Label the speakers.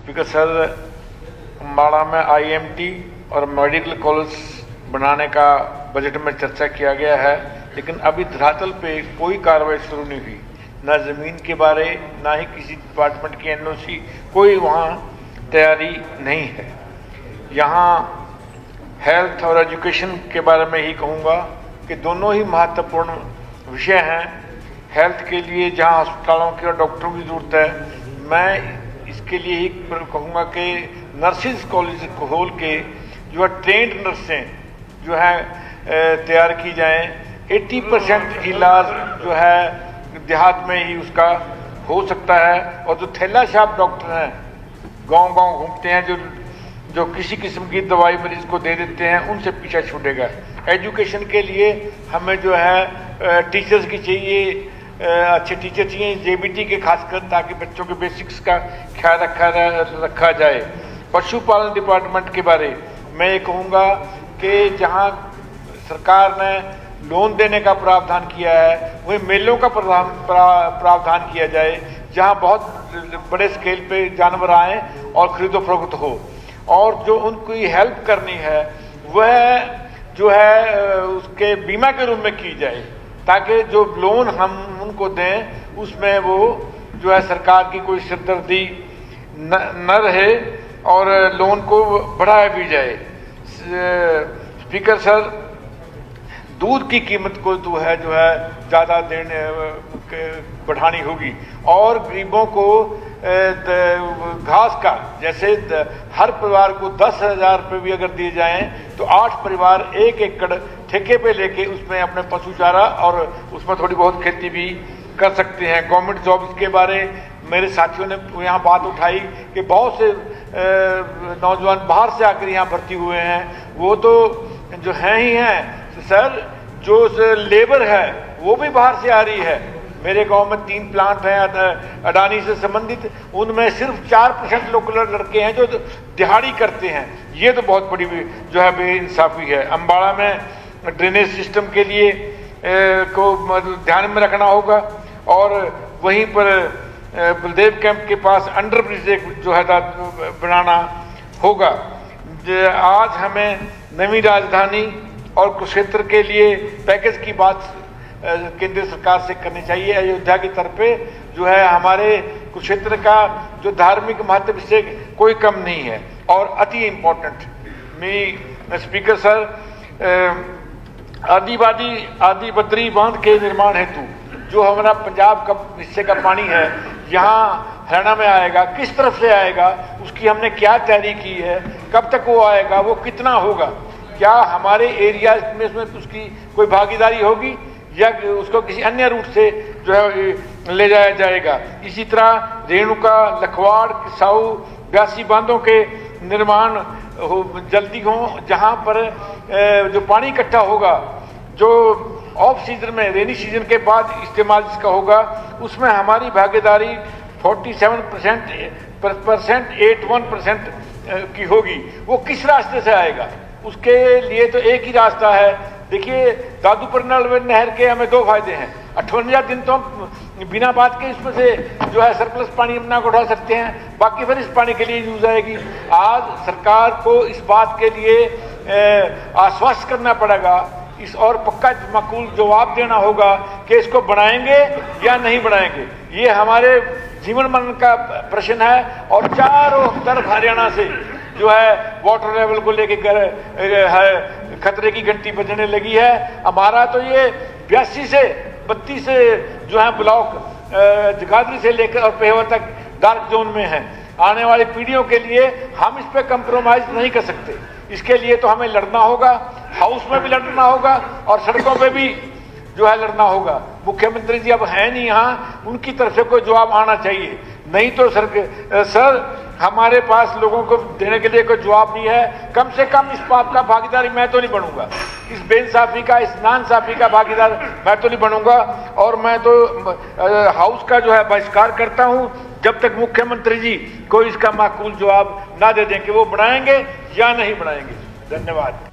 Speaker 1: Speaker sir, Ambala में IMT और medical college बनाने का बजट में चर्चा किया गया है, लेकिन अभी धरातल पे कोई कार्रवाई शुरू नहीं हुई। ना ज़मीन के बारे, ना ही किसी डिपार्टमेंट की एनओसी, कोई वहाँ तैयारी नहीं है। यहाँ हेल्थ और एजुकेशन के बारे में ही कहूँगा कि दोनों ही महत्वपूर्ण विषय हैं। हेल्थ के लिए जहाँ अस्पतालों की और डॉक्टरों की ज़रूरत है, मैं इसके लिए ही कहूँगा कि नर्सिंग कॉलेज खोल के जो है ट्रेंड नर्सें जो है तैयार की जाएं। 80% इलाज जो है देहात में ही उसका हो सकता है, और जो थैला छाप डॉक्टर हैं गांव-गांव घूमते हैं, जो किसी किस्म की दवाई मरीज को दे देते हैं, उनसे पीछा छूटेगा। एजुकेशन के लिए हमें जो है टीचर्स की चाहिए, अच्छे टीचर चाहिए जेबीटी के खासकर, ताकि बच्चों के बेसिक्स का ख्याल रखा जाए। पशुपालन डिपार्टमेंट के बारे मैं ये कहूँगा कि जहाँ सरकार ने लोन देने का प्रावधान किया है, वही मेलों का प्रावधान किया जाए, जहाँ बहुत बड़े स्केल पे जानवर आए और खरीदो फरोख्त हो, और जो उनकी हेल्प करनी है वह जो है उसके बीमा के रूप में की जाए, ताकि जो लोन हम उनको दें उसमें वो जो है सरकार की कोई सिरदर्दी न रहे और लोन को बढ़ाया भी जाए। स्पीकर सर, दूध की कीमत को जो है ज़्यादा बढ़ानी होगी, और गरीबों को घास का, जैसे हर परिवार को 10,000 रुपये भी अगर दिए जाएं तो 8 परिवार 1 एकड़ ठेके पे लेके उसमें अपने पशु चारा और उसमें थोड़ी बहुत खेती भी कर सकते हैं। गवर्नमेंट जॉब्स के बारे मेरे साथियों ने यहाँ बात उठाई कि बहुत से नौजवान बाहर से आकर यहाँ भर्ती हुए हैं, वो तो जो हैं ही हैं सर, जो लेबर है वो भी बाहर से आ रही है। मेरे गांव में 3 प्लांट हैं अडानी से संबंधित, उनमें सिर्फ 4% लोकल लड़के हैं जो दिहाड़ी करते हैं। ये तो बहुत बड़ी जो है बेइंसाफी है। अम्बाड़ा में ड्रेनेज सिस्टम के लिए को ध्यान में रखना होगा, और वहीं पर बलदेव कैंप के पास अंडर ब्रिज एक जो है बनाना होगा। आज हमें नवी राजधानी और कुरुक्षेत्र के लिए पैकेज की बात केंद्र सरकार से करनी चाहिए। अयोध्या की तरफे जो है हमारे कुरुक्षेत्र का जो धार्मिक महत्व से कोई कम नहीं है और अति इम्पोर्टेंट। मैं स्पीकर सर, आदि बद्री बांध के निर्माण हेतु जो हमारा पंजाब का हिस्से का पानी है यहाँ हरियाणा में आएगा, किस तरफ से आएगा, उसकी हमने क्या तैयारी की है, कब तक वो आएगा, वो कितना होगा, क्या हमारे एरिया में उसमें उसकी कोई भागीदारी होगी या उसको किसी अन्य रूट से जो है ले जाया जाएगा। इसी तरह रेणुका, लखवाड़, किसाऊ, ब्यासी बांधों के निर्माण जल्दी हो, जहाँ पर जो पानी इकट्ठा होगा, जो ऑफ सीजन में रेनी सीजन के बाद इस्तेमाल जिसका होगा, उसमें हमारी भागीदारी 47%, 81% की होगी। वो किस रास्ते से आएगा, उसके लिए तो एक ही रास्ता है। देखिए, दादूपुर नहर के हमें 2 फायदे हैं। 58 दिन तो बिना बात के इसमें से जो है सरप्लस पानी अपना को उठा सकते हैं, बाकी फिर इस पानी के लिए यूज आएगी। आज सरकार को इस बात के लिए आश्वस्त करना पड़ेगा, इस और पक्का माकूल जवाब देना होगा कि इसको बढ़ाएंगे या नहीं बढ़ाएंगे। ये हमारे जीवन मरण का प्रश्न है, और चारों तरफ हरियाणा से जो है वाटर लेवल को लेके खतरे की घंटी बजने लगी है। हमारा तो ये 82 से 32 से जो है ब्लॉक जगाधरी से लेकर और पेहोर तक डार्क जोन में है। आने वाली पीढ़ियों के लिए हम इस पे कंप्रोमाइज नहीं कर सकते। इसके लिए तो हमें लड़ना होगा, हाउस में भी लड़ना होगा और सड़कों पे भी जो है लड़ना होगा। मुख्यमंत्री जी अब हैं नहीं यहाँ, उनकी तरफ से कोई जवाब आना चाहिए, नहीं तो सर हमारे पास लोगों को देने के लिए कोई जवाब नहीं है। कम से कम इस बात का भागीदारी मैं तो नहीं बनूंगा, इस बेइंसाफी का, इस नाइंसाफी का भागीदार मैं तो नहीं बनूंगा, और मैं तो हाउस का जो है बहिष्कार करता हूं जब तक मुख्यमंत्री जी कोई इसका माकूल जवाब ना दे दें कि वो बढ़ाएंगे या नहीं बढ़ाएंगे। धन्यवाद।